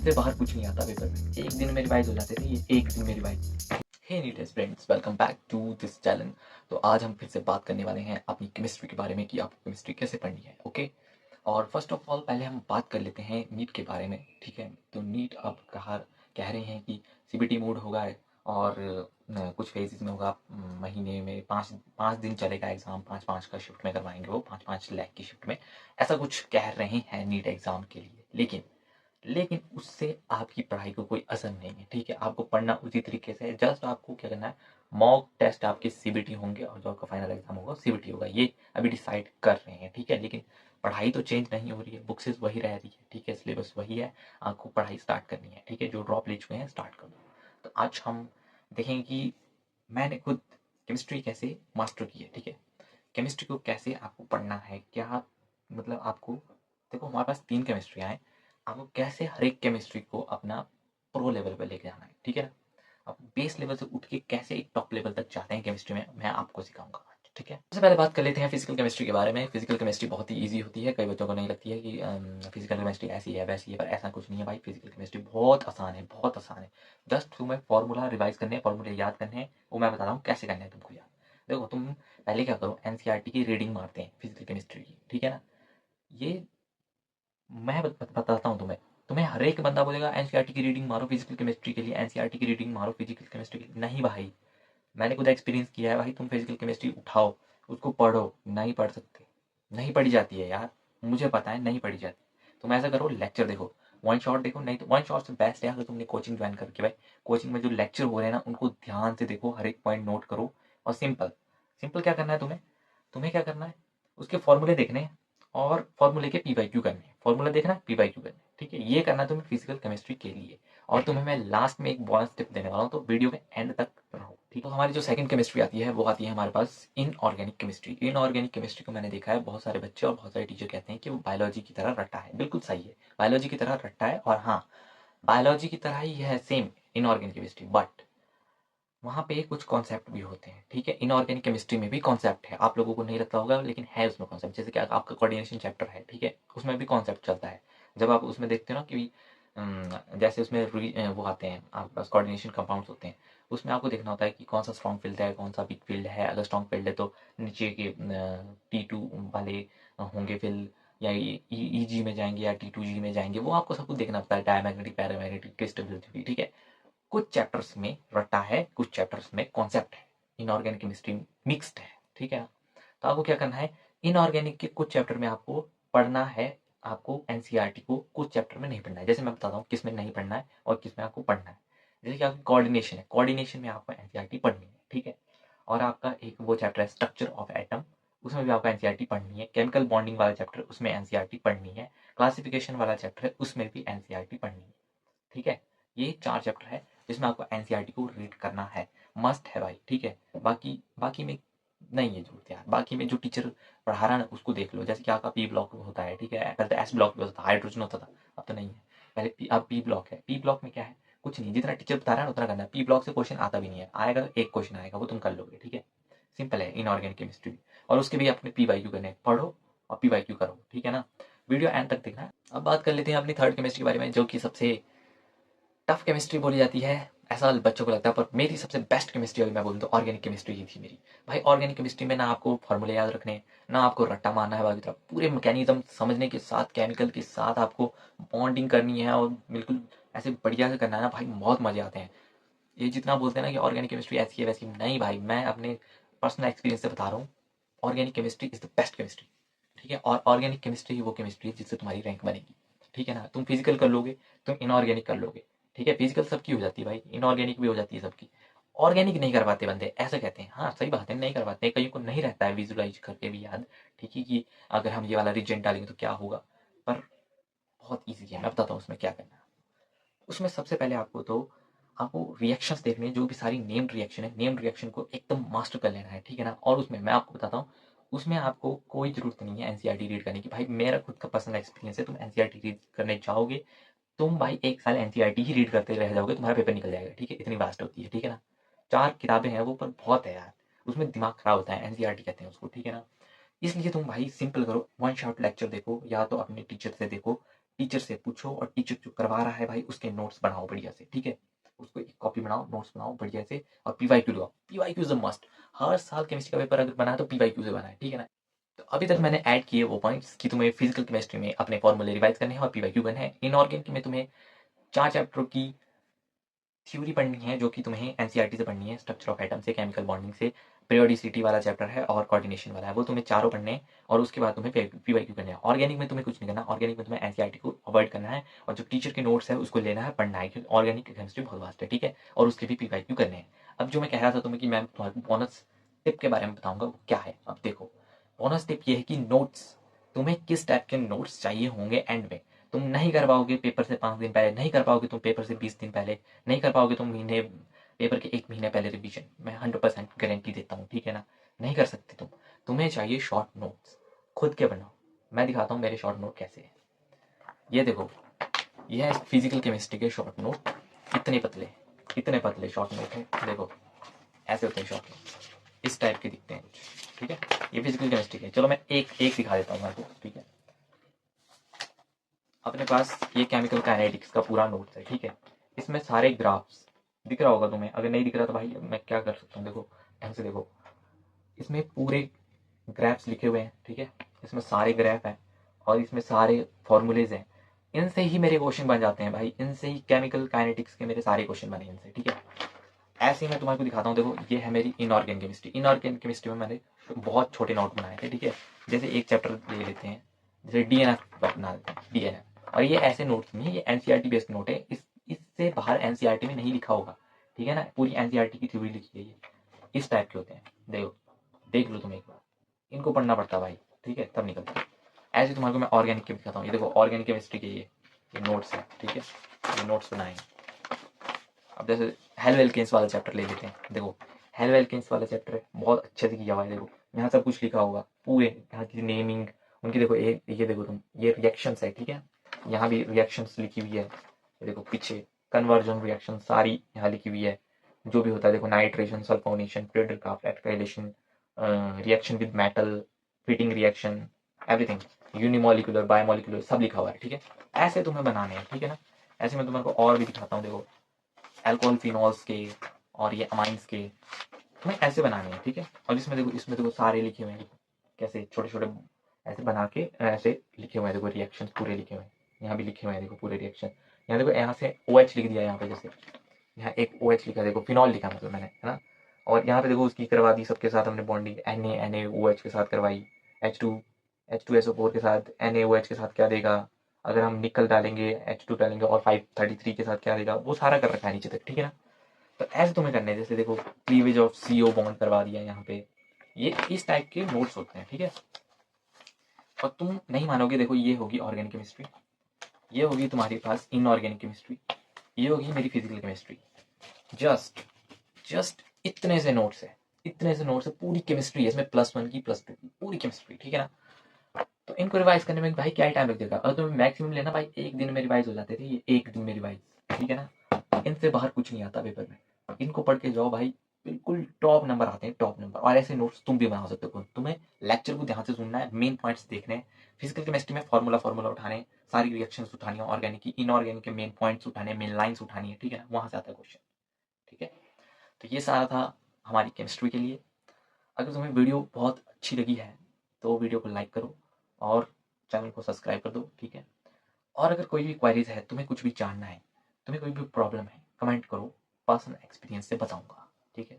इससे बाहर कुछ नहीं आता पेपर में। एक दिन में रिवाइज हो जाते थे, ये एक दिन में revise. Hey NEET friends, welcome back to this channel. तो आज हम फिर से बात करने वाले हैं अपनी केमिस्ट्री के बारे में कि आपको केमिस्ट्री कैसे पढ़नी है। ओके, और फर्स्ट ऑफ ऑल पहले हम बात कर लेते हैं नीट के बारे में। ठीक है, तो नीट अब कह रहे हैं कि सीबीटी मोड होगा और कुछ फेजेस में होगा। महीने में पाँच पाँच दिन चलेगा एग्ज़ाम, पाँच पाँच का शिफ्ट में करवाएंगे वो, 5-5 लैख की शिफ्ट में, ऐसा कुछ कह रहे हैं नीट एग्ज़ाम के लिए। लेकिन उससे आपकी पढ़ाई को कोई असर नहीं है। ठीक है, आपको पढ़ना उसी तरीके से है। जस्ट आपको क्या करना है, मॉक टेस्ट आपके सीबीटी होंगे और जो आपका फाइनल एग्जाम होगा सीबीटी होगा, ये अभी डिसाइड कर रहे हैं। ठीक है, लेकिन पढ़ाई तो चेंज नहीं हो रही है, बुक्सेस वही रह रही है। ठीक है, सिलेबस वही है, आपको पढ़ाई स्टार्ट करनी है। ठीक है, जो ड्रॉप ले चुके हैं स्टार्ट कर दो। तो आज हम देखेंगे कि मैंने खुद केमिस्ट्री कैसे मास्टर की है। ठीक है, केमिस्ट्री को कैसे आपको पढ़ना है, क्या मतलब आपको, देखो हमारे पास 3 केमिस्ट्रियाँ हैं, आपको कैसे हर एक केमिस्ट्री को अपना प्रो लेवल पे लेके जाना है। ठीक है ना, आप बेस लेवल से उठ के कैसे एक टॉप लेवल तक जाते हैं केमिस्ट्री में, मैं आपको सिखाऊंगा आज। ठीक है, सबसे पहले बात कर लेते हैं फिजिकल केमिस्ट्री के बारे में। फिजिकल केमिस्ट्री बहुत ही ईजी होती है। कई बच्चों को नहीं लगती है कि फिजिकल केमिस्ट्री ऐसी है वैसी है, पर ऐसा कुछ नहीं है भाई। फिजिकल केमिस्ट्री बहुत आसान है, बहुत आसान है। जस्ट तुम्हें फॉर्मूला रिवाइज करने हैं, फॉर्मूले याद करने हैं, वो मैं बता रहा हूँ कैसे करने हैं तुमको याद। देखो, तुम पहले क्या करो, एनसीईआरटी की रीडिंग मारते हैं फिजिकल केमिस्ट्री की। ठीक है ना, ये मैं बताता हूँ तुम्हें। तुम्हें हर एक बंदा बोलेगा एनसीईआरटी की रीडिंग मारो फिजिकल केमिस्ट्री के लिए, एनसीईआरटी की रीडिंग मारो फिजिकल केमिस्ट्री के लिए। नहीं भाई, मैंने खुद एक्सपीरियंस किया है भाई। तुम फिजिकल केमिस्ट्री उठाओ, उसको पढ़ो, नहीं पढ़ सकते, नहीं पढ़ी जाती है यार, मुझे पता है नहीं पढ़ी जाती। तुम ऐसा करो, लेक्चर देखो, वन शॉट देखो। नहीं तो वन शॉट से बेस्ट है अगर तुमने कोचिंग ज्वाइन करके, भाई कोचिंग में जो लेक्चर हो रहे हैं ना, उनको ध्यान से देखो, हर एक पॉइंट नोट करो। और सिंपल सिंपल क्या करना है तुम्हें, क्या करना है, उसके फॉर्मूले देखने हैं और फॉर्मूले के पीवाईक्यू करने हैं। फॉर्मूला देखना है, पीवाईक्यू करना है। ठीक है, ये करना है तुम्हें फिजिकल केमिस्ट्री के लिए। और तुम्हें मैं लास्ट में एक बोनस टिप देने वाला हूँ, तो वीडियो के एंड तक रहो। ठीक है, तो हमारी जो सेकंड केमिस्ट्री आती है वो आती है हमारे पास इनऑर्गेनिक केमिस्ट्री। इनऑर्गेनिक केमिस्ट्री को मैंने देखा है, बहुत सारे बच्चे और बहुत सारे टीचर कहते हैं कि वो बायोलॉजी की तरह रट्टा है। बिल्कुल सही है, बायोलॉजी की तरह रट्टा है। और हाँ, बायोलॉजी की तरह ही है सेम इनऑर्गेनिक केमिस्ट्री, बट वहाँ पे कुछ कॉन्सेप्ट भी होते हैं। ठीक है, इनऑर्गेनिक केमिस्ट्री में भी कॉन्सेप्ट है, आप लोगों को नहीं लगता होगा लेकिन है उसमें कॉन्सेप्ट। जैसे कि आपका कोऑर्डिनेशन चैप्टर है, ठीक है, उसमें भी कॉन्सेप्ट चलता है। जब आप उसमें देखते हो ना कि जैसे उसमें वो आते हैं, आपके पास कोऑर्डिनेशन कंपाउंड्स होते हैं, उसमें आपको देखना होता है कि कौन सा स्ट्रॉन्ग फील्ड है, कौन सा वीक फील्ड है। अगर स्ट्रॉन्ग फील्ड है तो नीचे के T2 वाले होंगे फील्ड, या EG में जाएंगे या T2G में जाएंगे, वो आपको सब कुछ देखना पड़ता है। डायमैग्नेटिक, पैरामैग्नेटिक, क्रिस्टल, ठीक है। कुछ चैप्टर्स में रट्टा है, कुछ चैप्टर्स में कॉन्सेप्ट है। इनऑर्गेनिक केमिस्ट्री मिक्स्ड है। ठीक है, तो आपको क्या करना है, इनऑर्गेनिक के कुछ चैप्टर में आपको पढ़ना है, आपको एनसीईआरटी को कुछ चैप्टर में नहीं पढ़ना है। जैसे मैं बताता हूँ किस में नहीं पढ़ना है और किस में आपको पढ़ना है। जैसे कि आपकी कोऑर्डिनेशन है, कोऑर्डिनेशन में आपको एनसीईआरटी पढ़नी है। ठीक है, और आपका एक वो चैप्टर है स्ट्रक्चर ऑफ एटम, उसमें भी आपको एनसीईआरटी पढ़नी है। केमिकल बॉन्डिंग वाला चैप्टर, उसमें एनसीईआरटी पढ़नी है। क्लासिफिकेशन वाला चैप्टर है, उसमें भी एनसीईआरटी पढ़नी है। ठीक है, ये 4 चैप्टर है जिसमें आपको एनसीईआरटी को रीड करना है, मस्ट है भाई। ठीक है, बाकी बाकी में नहीं है जरूरत यार। बाकी में जो टीचर पढ़ा रहा है ना उसको देख लो। जैसे कि आपका पी ब्लॉक होता है, ठीक है, पहले तो एस ब्लॉक भी होता था, हाइड्रोजन होता था, अब तो नहीं है। पहले अब पी ब्लॉक है। पी ब्लॉक में क्या है, कुछ नहीं, जितना टीचर बता रहा है ना उतना करना है। पी ब्लॉक से क्वेश्चन आता भी नहीं है, आएगा एक क्वेश्चन आएगा, वो तुम कर लोगे। ठीक है, सिंपल है इनऑर्गेनिक केमिस्ट्री। और उसके भी अपने पीवाईक्यू करने, पढ़ो और पीवाईक्यू करो। ठीक है ना, वीडियो एंड तक देखना। अब बात कर लेते हैं अपनी थर्ड केमिस्ट्री के बारे में, जो कि सबसे टफ केमिस्ट्री बोली जाती है, ऐसा बच्चों को लगता है। पर मेरी सबसे बेस्ट केमिस्ट्री अगर मैं बोलूँ तो ऑर्गेनिक केमिस्ट्री ही थी मेरी। भाई ऑर्गेनिक केमिस्ट्री में ना आपको फॉर्मूले याद रखने, ना आपको रट्टा मारना है, बाकी तरफ पूरे मैकेनिज्म समझने के साथ, केमिकल के साथ आपको बॉन्डिंग करनी है और बिल्कुल ऐसे बढ़िया से करना है ना भाई, बहुत मजे आते हैं। ये जितना बोलते हैं ना कि ऑर्गेनिक केमिस्ट्री ऐसी है वैसी, नहीं भाई, मैं अपने पर्सनल एक्सपीरियंस से बता रहा हूँ, organic chemistry is the best chemistry. ठीक है, और ऑर्गेनिक केमिस्ट्री ही वो केमिस्ट्री है जिससे तुम्हारी रैंक बनेगी। ठीक है ना, तुम फिजिकल कर लोगे, तुम इनऑर्गेनिक कर लोगे। ठीक है, फिजिकल सबकी हो जाती है भाई, इनऑर्गेनिक भी हो जाती है सबकी। ऑर्गेनिक नहीं कर पाते बंदे, ऐसे कहते हैं। हाँ सही बात है, नहीं कर पाते, कईयों को नहीं रहता है विजुलाइज करके भी याद। ठीक है, कि अगर हम ये वाला रीजन डालेंगे तो क्या होगा। पर बहुत ईजी है, मैं बताता हूँ उसमें क्या करना है। उसमें सबसे पहले आपको रिएक्शंस देखने हैं, जो भी सारी नेम्ड रिएक्शन है, नेम्ड रिएक्शन को एकदम मास्टर कर लेना है। ठीक है ना, और उसमें मैं आपको बताता हूँ, उसमें आपको कोई ज़रूरत नहीं है एनसीईआरटी रीड करने की। भाई मेरा खुद का पर्सनल एक्सपीरियंस है, तुम एनसीईआरटी रीड करने जाओगे, तुम भाई 1 साल एनसीईआरटी ही रीड करते रह जाओगे, तुम्हारा पेपर निकल जाएगा। ठीक है, इतनी वास्ट होती है। ठीक है ना, 4 किताबें हैं वो, पर बहुत है यार, उसमें दिमाग खराब होता है, एनसीईआरटी कहते हैं उसको। ठीक है ना, इसलिए तुम भाई सिंपल करो, वन शॉट लेक्चर देखो, या तो अपने टीचर से देखो, टीचर से पूछो और टीचर जो करवा रहा है भाई उसके नोट्स बनाओ बढ़िया से, ठीक है। उसको एक कॉपी बनाओ, नोट्स बनाओ बढ़िया से और पीवाईक्यू लगाओ। PYQ is a must. हर साल केमिस्ट्री का पेपर अगर बना है तो पीवाईक्यू से बना है, ठीक है ना। तो अभी तक मैंने ऐड किए वो पॉइंट्स कि तुम्हें फिजिकल केमिस्ट्री में अपने फॉर्मूले रिवाइज करने हैं और पीवाईक्यू करना है। इनऑर्गेनिक में तुम्हें 4 चैप्टर की थ्योरी पढ़नी है जो कि तुम्हें एनसीईआरटी से पढ़नी है। स्ट्रक्चर ऑफ एटम से, केमिकल बॉन्डिंग से, पीरियोडिसिटी वाला चैप्टर है और कोऑर्डिनेशन वाला है, वो तुम्हें चारों पढ़ने हैं और उसके बाद तुम्हें पीवाईक्यू करना है। ऑर्गेनिक में तुम्हें कुछ नहीं करना, ऑर्गेनिक में तुम्हें एनसीईआरटी को अवॉइड करना है और जो टीचर के नोट्स है उसको लेना है, पढ़ना है, क्योंकि ऑर्गेनिक केमिस्ट्री बहुत वास्ट है, ठीक है। और उसके भी पीवाईक्यू करने हैं। अब जो मैं कह रहा था तुम्हें कि मैं तुम्हारे बोनस टिप के बारे में बताऊंगा वो क्या है। अब देखो, बोनस टिप ये है कि नोट्स, तुम्हें किस टाइप के नोट्स चाहिए होंगे एंड में। तुम नहीं कर पाओगे पेपर से 5 दिन पहले, नहीं कर पाओगे तुम पेपर से 20 दिन पहले, नहीं कर पाओगे तुम महीने पेपर के 1 महीने पहले रिवीजन। मैं 100% गारंटी देता हूँ, ठीक है ना। नहीं कर सकते तुम। तुम्हें चाहिए शॉर्ट नोट्स, खुद के बनाओ। मैं दिखाता हूँ मेरे शॉर्ट नोट कैसे है। ये देखो, ये है फिजिकल केमिस्ट्री के शॉर्ट नोट। इतने पतले शॉर्ट नोट है। देखो ऐसे होते हैं शॉर्ट नोट, इस टाइप के दिखते हैं कुछ, ठीक है। ये फिजिकल केमिस्ट्री के। चलो मैं एक एक दिखा देता हूँ आपको, ठीक है। अपने पास ये केमिकल काइनेटिक्स का पूरा नोट्स है, ठीक है। इसमें सारे ग्राफ्स दिख रहा होगा तुम्हें, अगर नहीं दिख रहा तो भाई मैं क्या कर सकता हूँ, देखो ढंग से देखो। इसमें पूरे ग्राफ्स लिखे हुए हैं, ठीक है। इसमें सारे ग्राफ हैं और इसमें सारे फॉर्मूलेज हैं। इनसे ही मेरे क्वेश्चन बन जाते हैं भाई, इनसे ही केमिकल काइनेटिक्स के मेरे सारे क्वेश्चन बने इनसे, ठीक है। ऐसे ही मैं तुम्हारे को दिखाता हूँ। देखो ये है मेरी इनऑर्गेनिक केमिस्ट्री। इनऑर्गेनिक केमिस्ट्री में मैंने बहुत छोटे नोट बनाए थे, ठीक है। जैसे एक चैप्टर ले लेते हैं, जैसे डीएनएफ बना लेते हैं, डीएनएफ। और ये ऐसे नोट्स नहीं है, ये एनसीईआरटी बेस्ड नोट है। इससे बाहर एनसीईआरटी में नहीं लिखा होगा, ठीक है ना। पूरी एनसीईआरटी की थ्योरी लिखी है ये। इस टाइप के होते हैं, देखो देख लो तुम एक बार। इनको पढ़ना पड़ता है भाई, ठीक है, तब निकलता है। ऐसे तुम्हारे को मैं ऑर्गेनिक के दिखाता हूँ। ये देखो ऑर्गेनिक केमिस्ट्री के ये नोट्स है, ठीक है। ये नोट्स बनाए। अब जैसे हेलो एल्केन्स वाला चैप्टर ले लेते हैं। देखो हेलो एल्केन्स वाला चैप्टर है, बहुत अच्छे से किया हुआ है। देखो यहाँ सब कुछ लिखा होगा, पूरे यहाँ की नेमिंग उनकी। देखो ये देखो तुम, ये रिएक्शंस है, ठीक है। यहाँ भी रिएक्शंस लिखी हुई है। ये देखो पीछे कन्वर्जन रिएक्शन सारी यहाँ लिखी हुई है, जो भी होता है। देखो nitration, sulphonation, Friedel Crafts, alkylation, reaction with metal, Fittig reaction, everything, unimolecular, bimolecular, सब लिखा हुआ है, ठीक है। ऐसे तुम्हें बनाने हैं, ठीक है ना। ऐसे मैं तुम्हारे को और भी दिखाता हूँ। देखो एल्कोहल फिनॉल्स के और ये अमाइंस के तुम्हें ऐसे बनाने हैं, ठीक है। और इसमें देखो सारे लिखे हुए हैं, कैसे छोटे छोटे ऐसे बना के ऐसे लिखे हुए हैं। देखो रिएक्शन पूरे लिखे हुए हैं, यहाँ भी लिखे हुए हैं, देखो पूरे रिएक्शन। यहाँ देखो यहाँ से OH लिख दिया, यहाँ पे जैसे यहाँ एक OH लिखा, देखो फिनॉल लिखा मतलब मैंने, है ना। और यहाँ पे देखो उसकी करवा दी सबके साथ हमने बॉन्डिंग, NaOH के साथ करवाई। H2SO4 के साथ NaOH के साथ क्या देगा, अगर हम निकल डालेंगे, H2 डालेंगे और 533 के साथ क्या देगा, वो सारा कर रखा है नीचे तक, ठीक है ना। तो ऐसे तुम्हें करने हैं। जैसे देखो क्लीवेज ऑफ CO बॉन्ड करवा दिया यहाँ पे। ये इस टाइप के नोट्स होते हैं, ठीक है। और तुम नहीं मानोगे, देखो ये होगी ऑर्गेनिक केमिस्ट्री, ये होगी तुम्हारे पास इनऑर्गेनिक केमिस्ट्री, ये होगी मेरी फिजिकल केमिस्ट्री। जस्ट जस्ट इतने से नोट्स है, इतने से नोट्स है। पूरी केमिस्ट्री है इसमें, +1 की +2 की पूरी केमिस्ट्री, ठीक है ना। तो इनको रिवाइज करने में भाई क्या टाइम लग जाएगा। अगर तुम्हें मैक्सिमम लेना भाई 1 दिन में रिवाइज हो जाते थे, ये 1 दिन में रिवाइज, ठीक है ना। इनसे बाहर कुछ नहीं आता पेपर में। इनको पढ़ के जाओ भाई, बिल्कुल टॉप नंबर आते हैं, टॉप नंबर। और ऐसे नोट्स तुम भी बना सकते हो। तुम्हें लेक्चर को ध्यान से सुनना है, मेन पॉइंट्स देखने हैं। फिजिकल केमिस्ट्री में फार्मूला उठाने, सारी रिएक्शंस उठानी है, ऑर्गेनिक की, इनऑर्गेनिक के मेन पॉइंट्स उठाने, मेन लाइंस उठानी है, ठीक है ना। वहां से आता है क्वेश्चन, ठीक है। तो ये सारा था हमारी केमिस्ट्री के लिए। अगर तुम्हें वीडियो बहुत अच्छी लगी है तो वीडियो को लाइक करो और चैनल को सब्सक्राइब कर दो, ठीक है। और अगर कोई भी क्वारीज है, तुम्हें कुछ भी जानना है, तुम्हें कोई भी प्रॉब्लम है, कमेंट करो, पर्सनल एक्सपीरियंस से बताऊंगा, ठीक है।